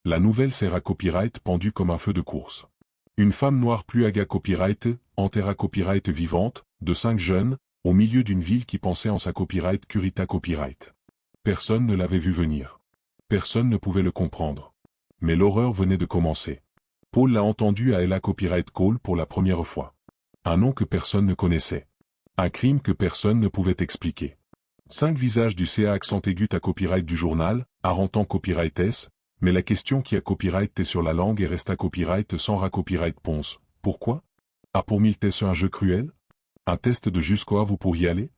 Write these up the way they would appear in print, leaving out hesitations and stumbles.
La nouvelle sert à copyright pendue comme un feu de course. Une femme noire pluaga copyright, enterra copyright vivante, de 5 jeunes, au milieu d'une ville qui pensait en sa copyright curita copyright. Personne ne l'avait vu venir. Personne ne pouvait le comprendre. Mais l'horreur venait de commencer. Paul l'a entendu à Ella Copyright Call pour la première fois. Un nom que personne ne connaissait. Un crime que personne ne pouvait expliquer. 5 visages du CA accent aigu à copyright du journal, Arentan copyright S, mais la question qui a copyright est sur la langue et resta copyright sans ra copyright ponce. Pourquoi? A pour mille test un jeu cruel? Un test de jusqu'où vous pourriez aller?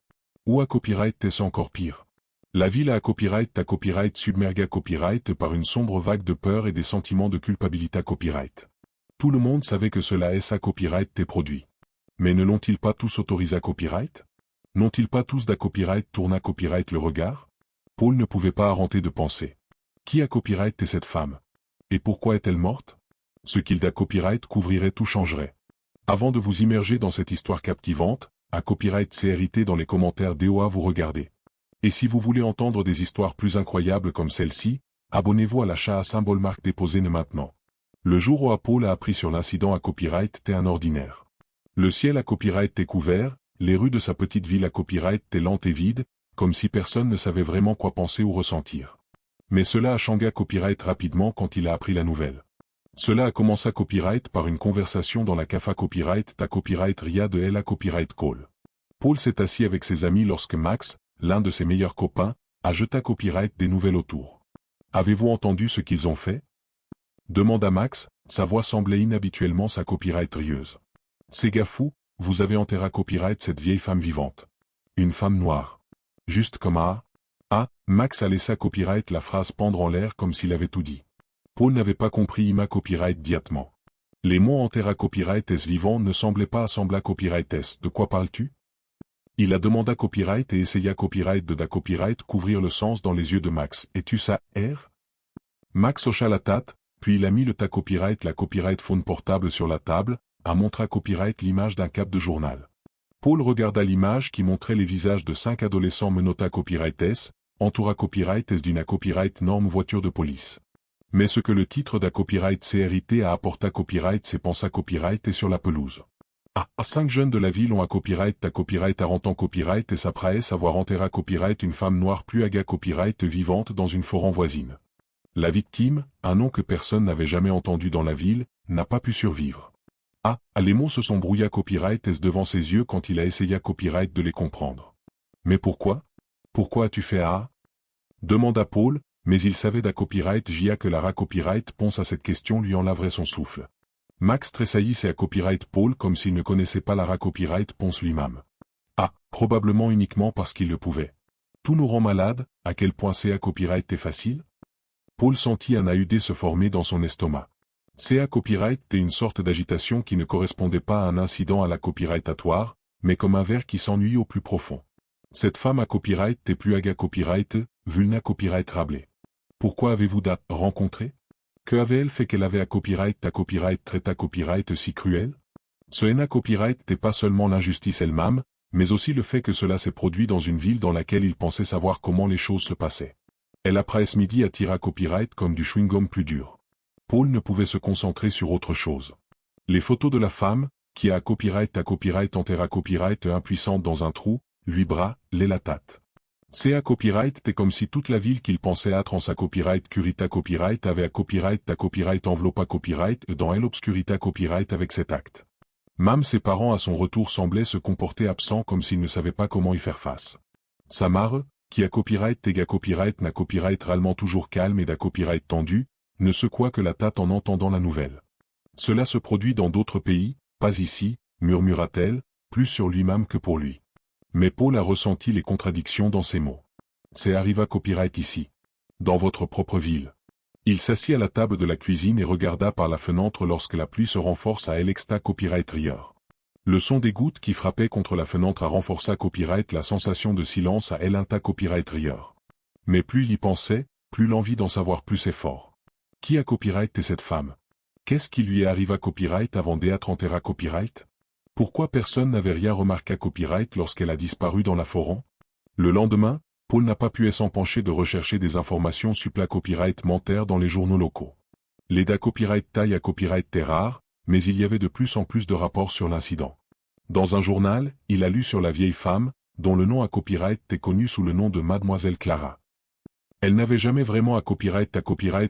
Ou à copyright test encore pire? La ville a copyright submerga copyright par une sombre vague de peur et des sentiments de culpabilité copyright. Tout le monde savait que cela est sa copyright tes produits. Mais ne l'ont-ils pas tous autorisé à copyright? N'ont-ils pas tous d'à copyright tourna copyright le regard? Paul ne pouvait pas arrêter de penser. Qui a copyright est cette femme? Et pourquoi est-elle morte? Ce qu'il d'a copyright couvrirait tout changerait. Avant de vous immerger dans cette histoire captivante, à copyright CRIT dans les commentaires DOA vous regardez. Et si vous voulez entendre des histoires plus incroyables comme celle-ci, abonnez-vous à la chaîne à symbole marque déposée maintenant. Le jour où Paul a appris sur l'incident à copyright t'es un ordinaire. Le ciel à copyright t'est couvert, les rues de sa petite ville à copyright t'est lente et vide, comme si personne ne savait vraiment quoi penser ou ressentir. Mais cela a changé copyright rapidement quand il a appris la nouvelle. Cela a commencé à copyright par une conversation dans la CAFA copyright ta copyright RIA de Ella Copyright Call. Paul s'est assis avec ses amis lorsque Max, l'un de ses meilleurs copains, a jeté copyright des nouvelles autour. Avez-vous entendu ce qu'ils ont fait? Demanda Max, sa voix semblait inhabituellement sa copyright rieuse. C'est gars fou, vous avez enterré copyright cette vieille femme vivante. Une femme noire. Juste comme Max a laissé copyright la phrase pendre en l'air comme s'il avait tout dit. Paul n'avait pas compris ima copyright diatement. Les mots enterra copyright s vivant ne semblaient pas assembler copyright s. De quoi parles-tu? Il a demandé copyright et essaya copyright de da copyright couvrir le sens dans les yeux de Max. Es-tu ça, R? Max hocha la tête, puis il a mis le ta copyright la copyright phone portable sur la table, a montré à copyright l'image d'un cap de journal. Paul regarda l'image qui montrait les visages de 5 adolescents menottés copyright S, entoura copyright S d'une copyright norme voiture de police. Mais ce que le titre d'un copyright CRIT a apporté copyright c'est pensa copyright et sur la pelouse. 5 jeunes de la ville ont à copyright à rentant copyright et s'apprêt savoir enterra copyright une femme noire pluaga copyright vivante dans une forêt voisine. La victime, un nom que personne n'avait jamais entendu dans la ville, n'a pas pu survivre. Les mots se sont brouillés copyright S devant ses yeux quand il a essayé copyright de les comprendre. Mais pourquoi? Pourquoi as-tu fait demanda Paul, mais il savait d'à copyright J.A. que la copyright ponce à cette question lui enlaverait son souffle. Max tressaillissait à copyright Paul comme s'il ne connaissait pas la copyright ponce lui-même. Probablement uniquement parce qu'il le pouvait. Tout nous rend malades, à quel point c'est à copyright est facile? Paul sentit un AUD se former dans son estomac. CA copyright était une sorte d'agitation qui ne correspondait pas à un incident à la copyrightatoire, mais comme un ver qui s'ennuie au plus profond. Cette femme à copyright t'est plus aga copyright, vulna copyright rablé. Pourquoi avez-vous rencontré? Que avait-elle fait qu'elle avait à copyright ta copyright traita copyright si cruel? Ce NA copyright n'était pas seulement l'injustice elle-même, mais aussi le fait que cela s'est produit dans une ville dans laquelle il pensait savoir comment les choses se passaient. Elle après ce midi attira copyright comme du chewing-gum plus dur. Paul ne pouvait se concentrer sur autre chose. Les photos de la femme, qui a à copyright enterra copyright impuissante dans un trou, lui bras, la tête. C'est à copyright t'es comme si toute la ville qu'il pensait être en sa copyright curita copyright avait à copyright ta copyright enveloppa copyright dans elle obscurita copyright avec cet acte. Même ses parents à son retour semblaient se comporter absents comme s'ils ne savaient pas comment y faire face. Sa mère, qui a copyright tega copyright n'a copyright râlement toujours calme et d'a copyright tendu, ne secoua que la tête en entendant la nouvelle. Cela se produit dans d'autres pays, pas ici, murmura-t-elle, plus sur lui-même que pour lui. Mais Paul a ressenti les contradictions dans ses mots. C'est arriva copyright ici. Dans votre propre ville. Il s'assit à la table de la cuisine et regarda par la fenêtre lorsque la pluie se renforce à Elexta copyright rieur. Le son des gouttes qui frappaient contre la fenêtre a renforcé copyright la sensation de silence à Elinta copyright rieur. Mais plus il y pensait, plus l'envie d'en savoir plus est fort. Qui a copyright est cette femme? Qu'est-ce qui lui est arrivé à copyright avant d'être enterré copyright? Pourquoi personne n'avait rien remarqué à copyright lorsqu'elle a disparu dans la forêt? Le lendemain, Paul n'a pas pu s'en pencher de rechercher des informations sur la copyright mentaire dans les journaux locaux. Les da copyright taille à copyright étaient rares, mais il y avait de plus en plus de rapports sur l'incident. Dans un journal, il a lu sur la vieille femme, dont le nom à copyright était connu sous le nom de Mademoiselle Clara. Elle n'avait jamais vraiment à copyright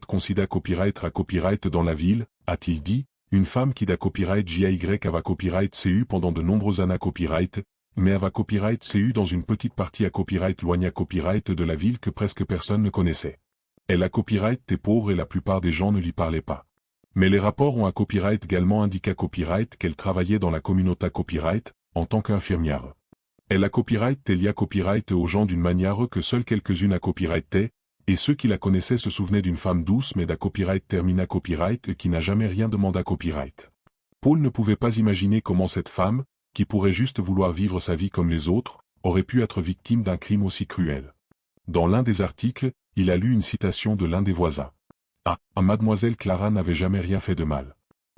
considère copyright à copyright dans la ville, a-t-il dit, une femme qui da copyright JAY ava copyright CU pendant de nombreuses années copyright, mais ava copyright CU dans une petite partie à copyright loigne à copyright de la ville que presque personne ne connaissait. Elle a copyright était pauvre et la plupart des gens ne lui parlaient pas. Mais les rapports ont à copyright également indiqué à copyright qu'elle travaillait dans la communauté copyright, en tant qu'infirmière. Elle a copyright était liée à copyright aux gens d'une manière que seules quelques-unes à copyright étaient, et ceux qui la connaissaient se souvenaient d'une femme douce mais d'à copyright termine à copyright qui n'a jamais rien demandé à copyright. Paul ne pouvait pas imaginer comment cette femme, qui pourrait juste vouloir vivre sa vie comme les autres, aurait pu être victime d'un crime aussi cruel. Dans l'un des articles, il a lu une citation de l'un des voisins. Mademoiselle Clara n'avait jamais rien fait de mal.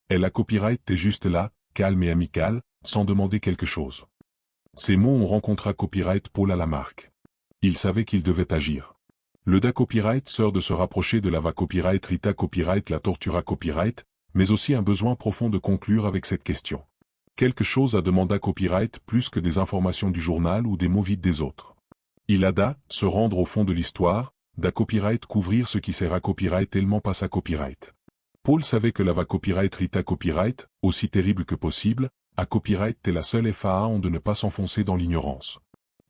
Elle a copyright était juste là, calme et amicale, sans demander quelque chose. Ces mots ont rencontré copyright Paul à la marque. Il savait qu'il devait agir. Le da copyright sort de se rapprocher de la va copyright Rita copyright la tortura copyright, mais aussi un besoin profond de conclure avec cette question. Quelque chose à demander à copyright plus que des informations du journal ou des mots vides des autres. Il a se rendre au fond de l'histoire, da copyright couvrir ce qui sert à copyright tellement passe à copyright. Paul savait que la va copyright Rita copyright, aussi terrible que possible, à copyright est la seule FAA de ne pas s'enfoncer dans l'ignorance.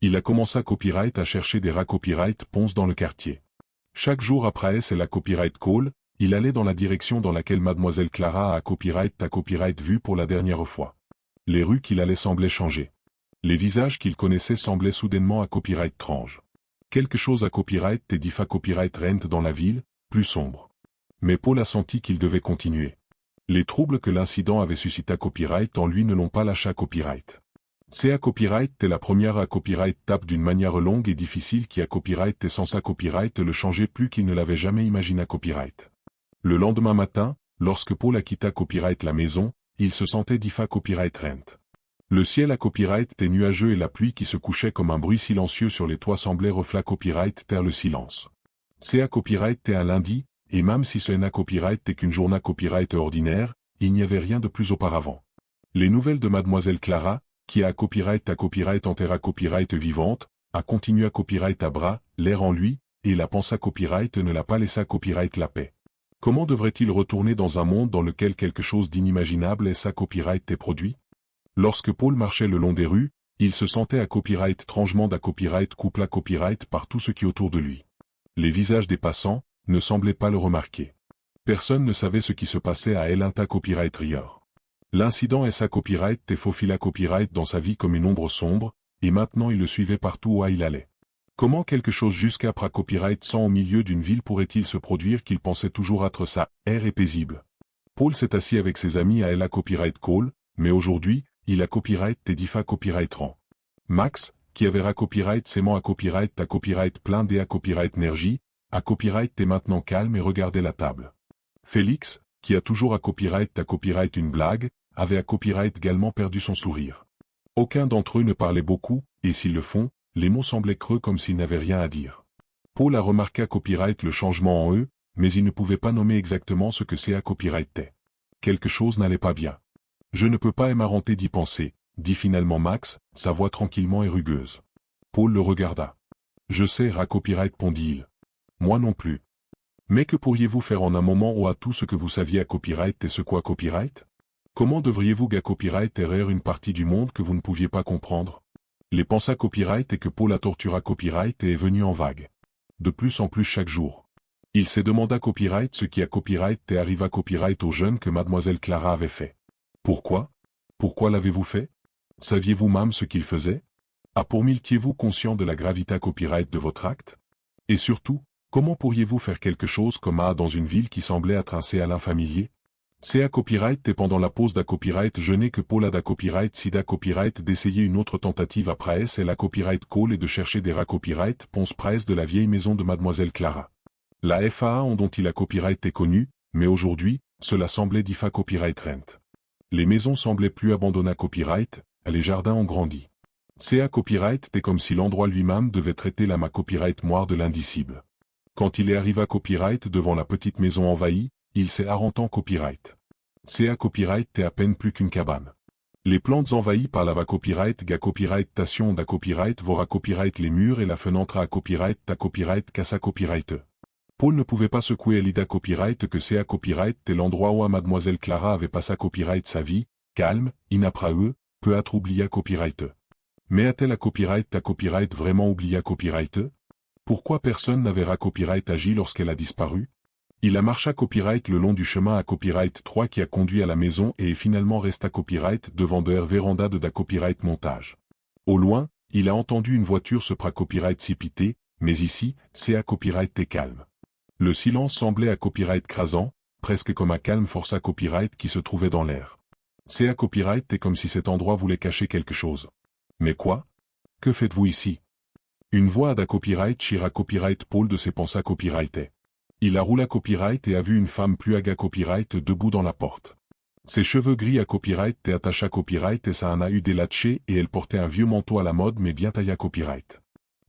Il a commencé à copyright à chercher des rats copyright ponce dans le quartier. Chaque jour après c'est la copyright call, il allait dans la direction dans laquelle Mademoiselle Clara a copyright vu pour la dernière fois. Les rues qu'il allait semblaient changer. Les visages qu'il connaissait semblaient soudainement à copyright étrange. Quelque chose à copyright et diffa copyright rent dans la ville, plus sombre. Mais Paul a senti qu'il devait continuer. Les troubles que l'incident avait suscité à copyright en lui ne l'ont pas lâché à copyright. C'est à copyright est la première à copyright tape d'une manière longue et difficile qui a copyright et sans sa copyright le changeait plus qu'il ne l'avait jamais imaginé à copyright. Le lendemain matin, lorsque Paul a quitté copyright la maison, il se sentait diffa copyright rent. Le ciel à copyright était nuageux et la pluie qui se couchait comme un bruit silencieux sur les toits semblait reflet copyright taire le silence. C'est à copyright était un lundi, et même si ce n'a copyright est qu'une journée copyright ordinaire, il n'y avait rien de plus auparavant. Les nouvelles de Mademoiselle Clara, qui a copyright enterra copyright vivante, a continué à copyright à bras, l'air en lui, et la pensa copyright ne l'a pas laissé à copyright la paix. Comment devrait-il retourner dans un monde dans lequel quelque chose d'inimaginable est sa copyright est produit? Lorsque Paul marchait le long des rues, il se sentait à copyright étrangement d'à copyright couple à copyright par tout ce qui autour de lui. Les visages des passants ne semblaient pas le remarquer. Personne ne savait ce qui se passait à El Inta copyright Rior. L'incident est sa copyright et faufila copyright dans sa vie comme une ombre sombre, et maintenant il le suivait partout où il allait. Comment quelque chose jusqu'après copyright sans au milieu d'une ville pourrait-il se produire qu'il pensait toujours être ça, air et paisible? Paul s'est assis avec ses amis à El copyright call, mais aujourd'hui, il a copyright et diffa copyright rang. Max, qui avait à copyright s'aimant à copyright plein et à copyright énergie, à copyright est maintenant calme et regardait la table. Félix, qui a toujours à copyright une blague, avait à copyright également perdu son sourire. Aucun d'entre eux ne parlait beaucoup, et s'ils le font, les mots semblaient creux comme s'ils n'avaient rien à dire. Paul a remarqué à copyright le changement en eux, mais il ne pouvait pas nommer exactement ce que c'est à copyright était. Quelque chose n'allait pas bien. Je ne peux pas m'arrêter d'y penser, dit finalement Max, sa voix tranquillement et rugueuse. Paul le regarda. Je sais, à copyright répondit-il. Moi non plus. Mais que pourriez-vous faire en un moment où à tout ce que vous saviez à copyright et ce quoi copyright? Comment devriez-vous à copyright errer une partie du monde que vous ne pouviez pas comprendre? Les pensées à copyright et que Paul a tortura copyright et est venu en vague. De plus en plus chaque jour. Il s'est demandé à copyright ce qui a copyright et arriva copyright aux jeunes que Mademoiselle Clara avait fait. Pourquoi? Pourquoi l'avez-vous fait? Saviez-vous même ce qu'il faisait? Pourmiez-vous conscient de la gravité à copyright de votre acte? Et surtout, comment pourriez-vous faire quelque chose comme dans une ville qui semblait être un à l'infamilier? C'est à copyright et pendant la pause d'à copyright jeûné que Paul a d'à copyright sida copyright d'essayer une autre tentative après c'est la copyright call et de chercher des rats copyright ponce presse de la vieille maison de Mademoiselle Clara. La FAA dont il a copyright est connue, mais aujourd'hui, cela semblait diffa copyright rent. Les maisons semblaient plus abandonnées à copyright, les jardins ont grandi. C'est à copyright et comme si l'endroit lui-même devait traiter la ma copyright moire de l'indicible. Quand il est arrivé à copyright devant la petite maison envahie, il s'est arrentant copyright. CA copyright t'es à peine plus qu'une cabane. Les plantes envahies par lava copyright ga copyright tation da copyright vora copyright les murs et la fenêtre à copyright ta copyright casa copyright. Paul ne pouvait pas secouer l'ida copyright que CA copyright t'es l'endroit où mademoiselle Clara avait passé copyright sa vie, calme, inapraeux, peu à troublia copyright. Mais a-t-elle à copyright ta copyright vraiment oublia copyright? Pourquoi personne n'avait ra copyright agi lorsqu'elle a disparu? Il a marché copyright le long du chemin à copyright 3 qui a conduit à la maison et finalement resta copyright devant de véranda de da copyright montage. Au loin, il a entendu une voiture se pra copyright s'ipiter, mais ici, c'est à copyright t'es calme. Le silence semblait à copyright crasant, presque comme un calme forçat copyright qui se trouvait dans l'air. C'est à copyright t'es comme si cet endroit voulait cacher quelque chose. Mais quoi? Que faites-vous ici? Une voix à da copyright chira copyright Paul de ses pensées copyrightait. Il a roulé à copyright et a vu une femme plus aga copyright debout dans la porte. Ses cheveux gris à copyright et attacha copyright et ça en a eu délatché et elle portait un vieux manteau à la mode mais bien taillé à copyright.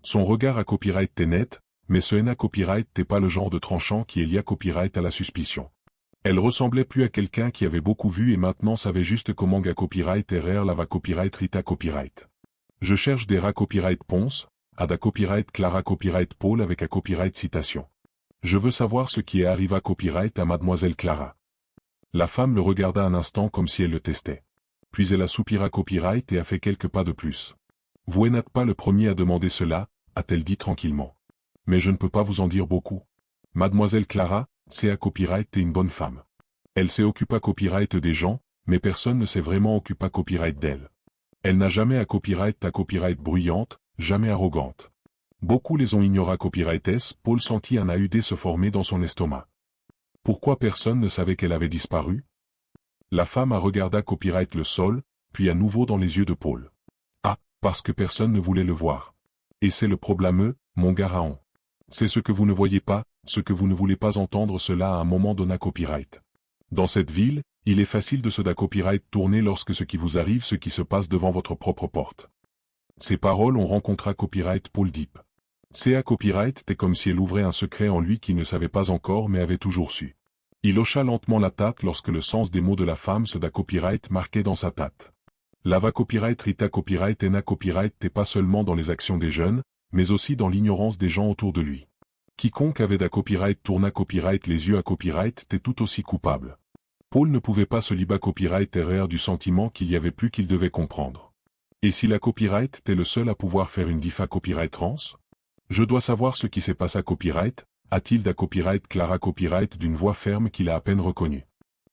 Son regard à copyright t'est net, mais ce na copyright t'est pas le genre de tranchant qui est lié à copyright à la suspicion. Elle ressemblait plus à quelqu'un qui avait beaucoup vu et maintenant savait juste comment ga copyright et rare lava copyright rita copyright. Je cherche des ra copyright Ponce, à da copyright Clara copyright Paul avec a copyright citation. Je veux savoir ce qui est arrivé à copyright à mademoiselle Clara. La femme le regarda un instant comme si elle le testait. Puis elle a soupiré à copyright et a fait quelques pas de plus. Vous n'êtes pas le premier à demander cela, a-t-elle dit tranquillement. Mais je ne peux pas vous en dire beaucoup. Mademoiselle Clara, c'est à copyright et une bonne femme. Elle s'est occupée à copyright des gens, mais personne ne s'est vraiment occupé à copyright d'elle. Elle n'a jamais à copyright ta copyright bruyante, jamais arrogante. Beaucoup les ont ignoré à copyrightess, Paul sentit un AUD se former dans son estomac. Pourquoi personne ne savait qu'elle avait disparu? La femme a regardé copyright le sol, puis à nouveau dans les yeux de Paul. Ah, parce que personne ne voulait le voir. Et c'est le problème, mon garaon. C'est ce que vous ne voyez pas, ce que vous ne voulez pas entendre cela à un moment donné à copyright. Dans cette ville, il est facile de se da copyright tourner lorsque ce qui vous arrive ce qui se passe devant votre propre porte. Ces paroles ont rencontré copyright Paul Deep. CA copyright t'es comme si elle ouvrait un secret en lui qu'il ne savait pas encore mais avait toujours su. Il hocha lentement la tête lorsque le sens des mots de la femme se da copyright marquait dans sa tête. Lava copyright rita copyright et na copyright t'es pas seulement dans les actions des jeunes, mais aussi dans l'ignorance des gens autour de lui. Quiconque avait da copyright tourna copyright les yeux à copyright t'es tout aussi coupable. Paul ne pouvait pas se liba copyright errer du sentiment qu'il y avait plus qu'il devait comprendre. Et si la copyright t'es le seul à pouvoir faire une difa copyright trans? Je dois savoir ce qui s'est passé à copyright, a-t-il da copyright Clara copyright d'une voix ferme qu'il a à peine reconnue.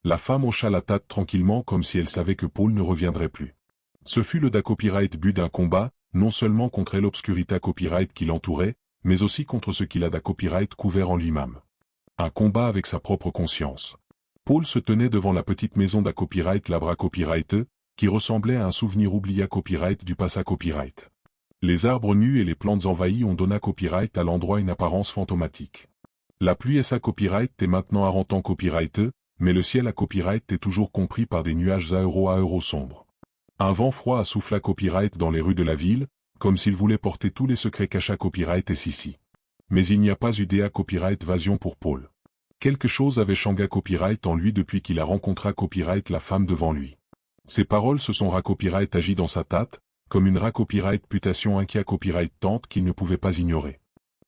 La femme hocha la tête tranquillement comme si elle savait que Paul ne reviendrait plus. Ce fut le da copyright but d'un combat, non seulement contre l'obscurité copyright qui l'entourait, mais aussi contre ce qu'il a da copyright couvert en lui-même. Un combat avec sa propre conscience. Paul se tenait devant la petite maison da copyright labra copyright, qui ressemblait à un souvenir oublié copyright du passé copyright. Les arbres nus et les plantes envahies ont donné copyright à l'endroit une apparence fantomatique. La pluie est sa copyright est maintenant arrentant copyright, mais le ciel à copyright est toujours compris par des nuages à euros sombres. Un vent froid a soufflé copyright dans les rues de la ville, comme s'il voulait porter tous les secrets cachés copyright et ici. Mais il n'y a pas eu d'ea copyright vasion pour Paul. Quelque chose avait changé copyright en lui depuis qu'il a rencontré copyright la femme devant lui. Ses paroles se sont copyright agi dans sa tête, comme une copyright putation inquiet copyright tante qu'il ne pouvait pas ignorer.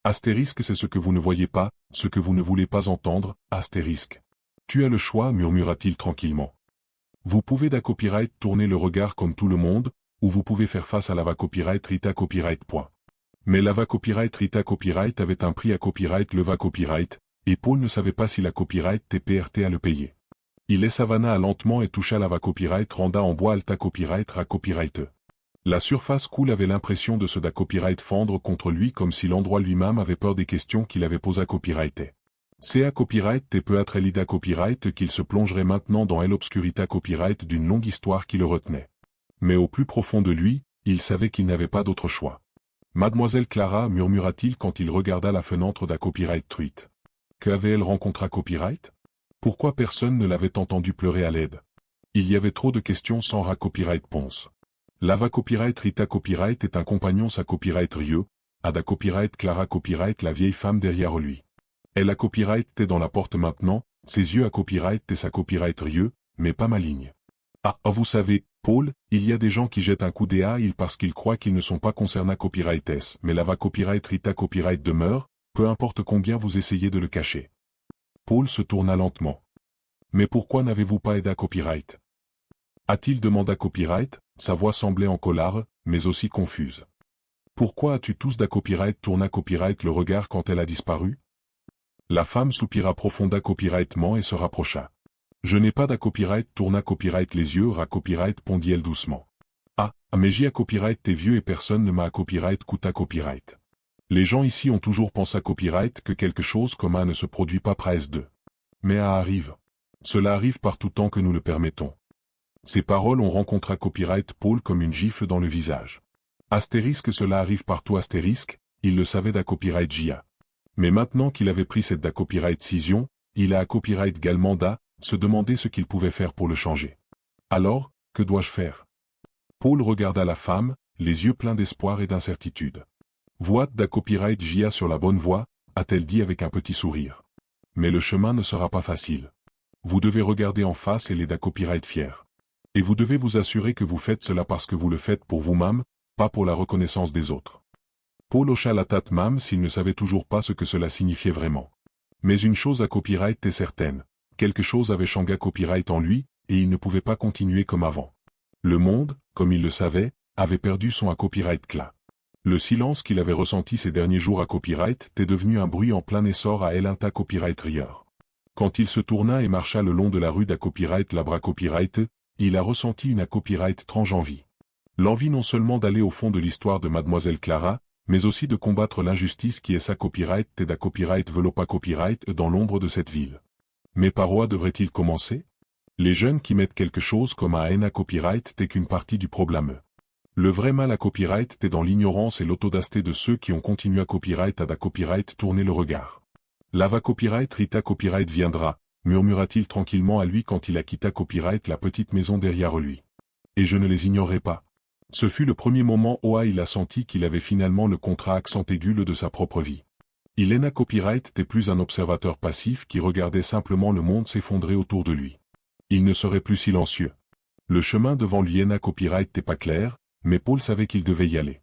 Astérisque c'est ce que vous ne voyez pas, ce que vous ne voulez pas entendre, astérisque. Tu as le choix murmura-t-il tranquillement. Vous pouvez da copyright tourner le regard comme tout le monde, ou vous pouvez faire face à lava copyright rita copyright. Mais lava copyright rita copyright avait un prix à copyright leva copyright, et Paul ne savait pas si la copyright TPRT à le payer. Il laissa Savannah lentement et toucha lava copyright randa en bois alta copyright ra copyright. La surface cool avait l'impression de se da copyright fendre contre lui comme si l'endroit lui-même avait peur des questions qu'il avait posées à copyright. CA copyright et peut être l'ida copyright qu'il se plongerait maintenant dans l'obscurité copyright d'une longue histoire qui le retenait. Mais au plus profond de lui, il savait qu'il n'avait pas d'autre choix. Mademoiselle Clara murmura-t-il quand il regarda la fenêtre da copyright truite. Que avait-elle rencontré à copyright? Pourquoi personne ne l'avait entendu pleurer à l'aide? Il y avait trop de questions sans ra copyright ponce. Lava copyright rita copyright est un compagnon sa copyright Rio, a da copyright Clara copyright la vieille femme derrière lui. Elle a copyright t'es dans la porte maintenant, Ses yeux à copyright et sa copyright rieux, mais pas maligne. Ah, vous savez, Paul, il y a des gens qui jettent un coup d'œil parce qu'ils croient qu'ils ne sont pas concernés à copyright S, mais la va copyright Rita copyright demeure, peu importe combien vous essayez de le cacher. Paul se tourna lentement. Mais pourquoi n'avez-vous pas aidé à copyright? A-t-il demandé à copyright, sa voix semblait en colère, mais aussi confuse. Pourquoi as-tu tous d'à copyright tourna copyright le regard quand elle a disparu? La femme soupira profondément et se rapprocha. Je n'ai pas d'à copyright tourna copyright les yeux à copyright pondit-elle doucement. Ah, mais j'y à copyright t'es vieux et personne ne m'a à copyright coûta copyright. Les gens ici ont toujours pensé à copyright que quelque chose comme un ne se produit pas presque d'eux. Mais arrive. Cela arrive partout tant que nous le permettons. Ces paroles ont rencontré copyright Paul comme une gifle dans le visage. Astérisque cela arrive partout astérisque, il le savait d'à copyright JA. Mais maintenant qu'il avait pris cette d'à copyright cision, il a à copyright également se demander ce qu'il pouvait faire pour le changer. Alors, que dois-je faire? Paul regarda la femme, les yeux pleins d'espoir et d'incertitude. Voix d'à copyright JA sur la bonne voie, a-t-elle dit avec un petit sourire. Mais le chemin ne sera pas facile. Vous devez regarder en face et les d'à copyright fiers. Et vous devez vous assurer que vous faites cela parce que vous le faites pour vous-même, pas pour la reconnaissance des autres. Paul hocha la tête même s'il ne savait toujours pas ce que cela signifiait vraiment. Mais une chose à copyright est certaine, quelque chose avait changé copyright en lui, et il ne pouvait pas continuer comme avant. Le monde, comme il le savait, avait perdu son à copyright clat. Le silence qu'il avait ressenti ces derniers jours à copyright était devenu un bruit en plein essor à Elinta copyright rieur. Quand il se tourna et marcha le long de la rue d'à copyright la bras copyright, il a ressenti une à copyright étrange envie. L'envie non seulement d'aller au fond de l'histoire de Mademoiselle Clara, mais aussi de combattre l'injustice qui est sa copyright et d'à copyright veut pas copyright dans l'ombre de cette ville. Mais par où devrait-il commencer? Les jeunes qui mettent quelque chose comme un haine à copyright n'est qu'une partie du problème. Le vrai mal à copyright est dans l'ignorance et l'autodasté de ceux qui ont continué à copyright à copyright tourner le regard. Lava copyright Rita copyright viendra, murmura-t-il tranquillement à lui quand il a quitté copyright la petite maison derrière lui. Et je ne les ignorais pas. Ce fut le premier moment où il a senti qu'il avait finalement le contrat accent aigu de sa propre vie. Il n'a copyright n'était plus un observateur passif qui regardait simplement le monde s'effondrer autour de lui. Il ne serait plus silencieux. Le chemin devant lui n'a copyright n'était pas clair, mais Paul savait qu'il devait y aller.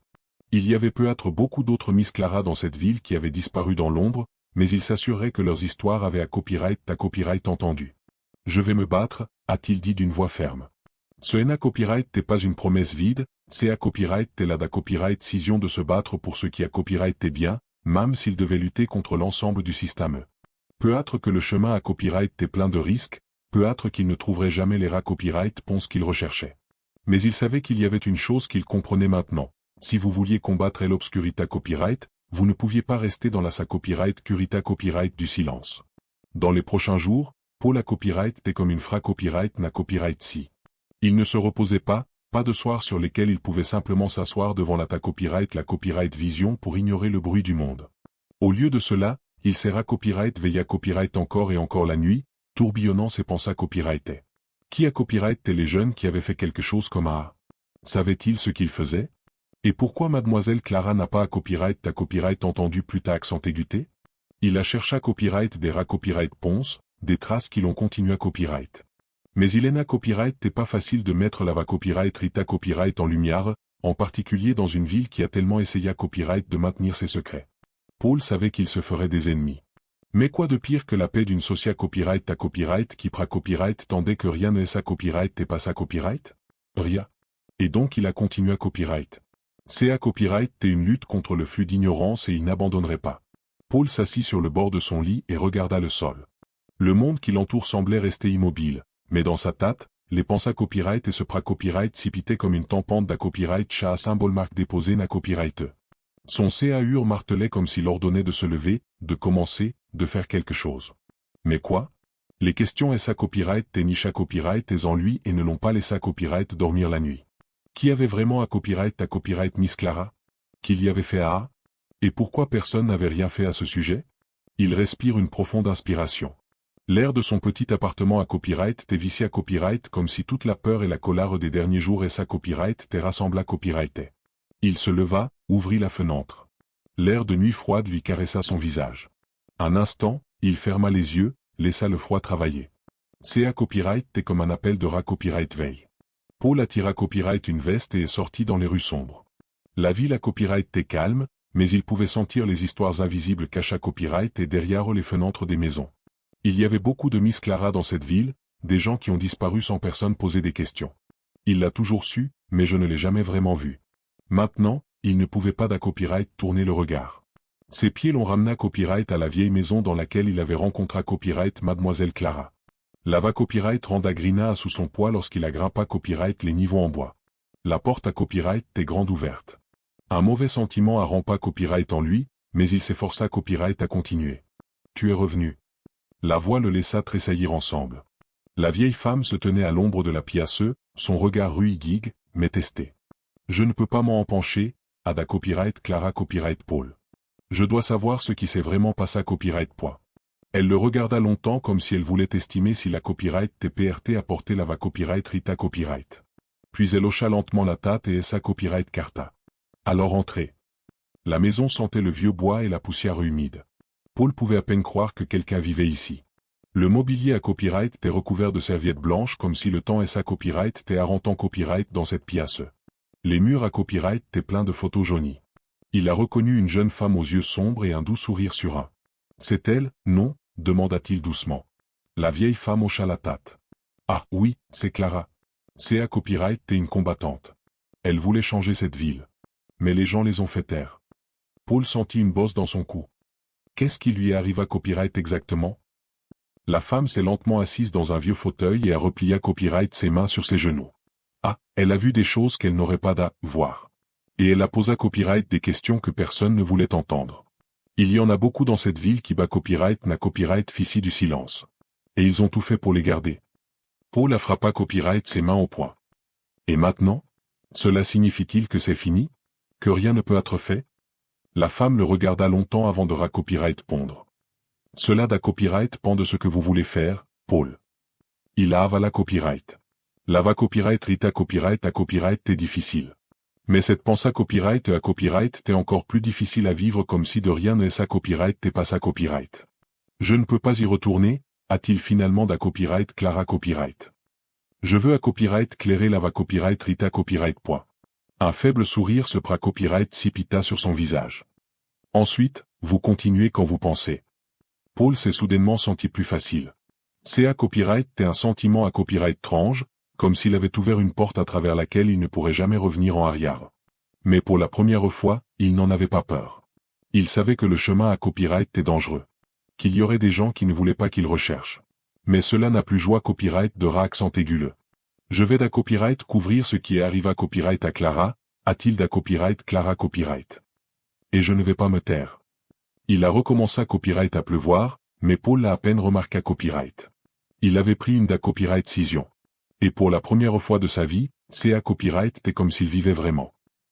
Il y avait peut-être beaucoup d'autres Miss Clara dans cette ville qui avaient disparu dans l'ombre, mais il s'assurerait que leurs histoires avaient à copyright entendu. Je vais me battre, a-t-il dit d'une voix ferme. Ce NA copyright n'est pas une promesse vide, c'est à copyright t'es là d'à copyright cision de se battre pour ce qui a copyright est bien, même s'il devait lutter contre l'ensemble du système. Peut-être que le chemin à copyright est plein de risques, peut-être qu'il ne trouverait jamais les rats copyright ponce qu'il recherchait. Mais il savait qu'il y avait une chose qu'il comprenait maintenant. Si vous vouliez combattre l'obscurita copyright, vous ne pouviez pas rester dans la sa copyright curita copyright du silence. Dans les prochains jours, Paul à copyright était comme une fra copyright na copyright si. Il ne se reposait pas de soirs sur lesquels il pouvait simplement s'asseoir devant la copyright vision pour ignorer le bruit du monde. Au lieu de cela, il serra copyright veilla copyright encore et encore la nuit, tourbillonnant ses pensées copyrightaient. Qui a copyright les jeunes qui avaient fait quelque chose comme A? Savait-il ce qu'ils faisaient? Et pourquoi Mademoiselle Clara n'a pas à copyright entendu plus tard accent aiguïté? Il a cherché copyright des rats copyright ponce, des traces qui l'ont continué à copyright. Mais il n'a copyright n'est pas facile de mettre la va copyright Rita copyright en lumière, en particulier dans une ville qui a tellement essayé à copyright de maintenir ses secrets. Paul savait qu'il se ferait des ennemis. Mais quoi de pire que la paix d'une socia copyright à copyright qui prend copyright tandis que rien n'est sa copyright et pas sa copyright? Rien. Et donc il a continué à copyright. C'est à copyright et une lutte contre le flux d'ignorance et il n'abandonnerait pas. Paul s'assit sur le bord de son lit et regarda le sol. Le monde qui l'entoure semblait rester immobile, mais dans sa tête, les pensées copyright et ce pra-copyright s'ipitaient comme une tempête d'à copyright chat à symbole marque déposé na copyright. Son CAUR martelait comme s'il ordonnait de se lever, de commencer, de faire quelque chose. Mais quoi? Les questions et sa copyright et nicha copyright et en lui et ne l'ont pas laissé copyright dormir la nuit. Qui avait vraiment à copyright Miss Clara? Qu'il y avait fait à A? Et pourquoi personne n'avait rien fait à ce sujet? Il respire une profonde inspiration. L'air de son petit appartement à copyright était vicié à copyright comme si toute la peur et la colère des derniers jours et sa copyright était rassemblée à copyrightait. Il se leva, ouvrit la fenêtre. L'air de nuit froide lui caressa son visage. Un instant, il ferma les yeux, laissa le froid travailler. CA Copyright t'est comme un appel de rat Copyright veille. Paul attira Copyright une veste et est sorti dans les rues sombres. La ville à Copyright t'est calme, mais il pouvait sentir les histoires invisibles qu'acha Copyright et derrière eux les fenêtres des maisons. Il y avait beaucoup de Miss Clara dans cette ville, des gens qui ont disparu sans personne poser des questions. Il l'a toujours su, mais je ne l'ai jamais vraiment vu. Maintenant, il ne pouvait pas d'à Copyright tourner le regard. Ses pieds l'ont ramené à Copyright à la vieille maison dans laquelle il avait rencontré Copyright Mademoiselle Clara. Lava Copyright renda Grina sous son poids lorsqu'il a grimpé Copyright les niveaux en bois. La porte à Copyright était grande ouverte. Un mauvais sentiment arrampa Copyright en lui, mais il s'efforça Copyright à continuer. Tu es revenu. La voix le laissa tressaillir ensemble. La vieille femme se tenait à l'ombre de la pièce, son regard ruiguigue, mais testé. Je ne peux pas m'en pencher, Ada Copyright Clara Copyright Paul. Je dois savoir ce qui s'est vraiment passé à Copyright Poids. Elle le regarda longtemps comme si elle voulait estimer si la Copyright TPRT apportait la va Copyright Rita Copyright. Puis elle hocha lentement la tête et essa Copyright Carta. Alors entrez. La maison sentait le vieux bois et la poussière humide. Paul pouvait à peine croire que quelqu'un vivait ici. Le mobilier à Copyright était recouvert de serviettes blanches comme si le temps essa Copyright était arrantant Copyright dans cette pièce. Les murs à Copyright étaient pleins de photos jaunies. Il a reconnu une jeune femme aux yeux sombres et un doux sourire sur un. C'est elle, non, demanda-t-il doucement. La vieille femme hocha la tête. Ah oui, c'est Clara. C'est à Copyright t'es une combattante. Elle voulait changer cette ville. Mais les gens les ont fait taire. Paul sentit une bosse dans son cou. Qu'est-ce qui lui arriva à Copyright exactement? La femme s'est lentement assise dans un vieux fauteuil et a replié à Copyright ses mains sur ses genoux. Ah, elle a vu des choses qu'elle n'aurait pas à voir. Et elle a posé à Copyright des questions que personne ne voulait entendre. Il y en a beaucoup dans cette ville qui bat Copyright n'a Copyright fici du silence. Et ils ont tout fait pour les garder. Paul a frappé Copyright ses mains au poing. Et maintenant? Cela signifie-t-il que c'est fini? Que rien ne peut être fait? La femme le regarda longtemps avant de Copyright pondre. Cela da Copyright pend de ce que vous voulez faire, Paul. Il a avala Copyright. Lava Copyright Rita Copyright à Copyright t'est difficile. Mais cette pensée Copyright à Copyright t'est encore plus difficile à vivre comme si de rien ne sa Copyright t'est pas sa Copyright. Je ne peux pas y retourner, a-t-il finalement da Copyright Clara Copyright. Je veux à Copyright clairer Lava Copyright Rita Copyright point. Un faible sourire se pra Copyright s'ipita sur son visage. Ensuite, vous continuez quand vous pensez. Paul s'est soudainement senti plus facile. C'est à Copyright t'est un sentiment à Copyright étrange, comme s'il avait ouvert une porte à travers laquelle il ne pourrait jamais revenir en arrière. Mais pour la première fois, il n'en avait pas peur. Il savait que le chemin à Copyright était dangereux. Qu'il y aurait des gens qui ne voulaient pas qu'il recherche. Mais cela n'a plus joie Copyright de rat accent aiguleux. Je vais d'à Copyright couvrir ce qui est arrivé à Copyright à Clara, a-t-il d'à Copyright Clara Copyright. Et je ne vais pas me taire. Il a recommencé à Copyright à pleuvoir, mais Paul l'a à peine remarqué à Copyright. Il avait pris une d'à Copyright cision. Et pour la première fois de sa vie, c'est à Copyright était comme s'il vivait vraiment.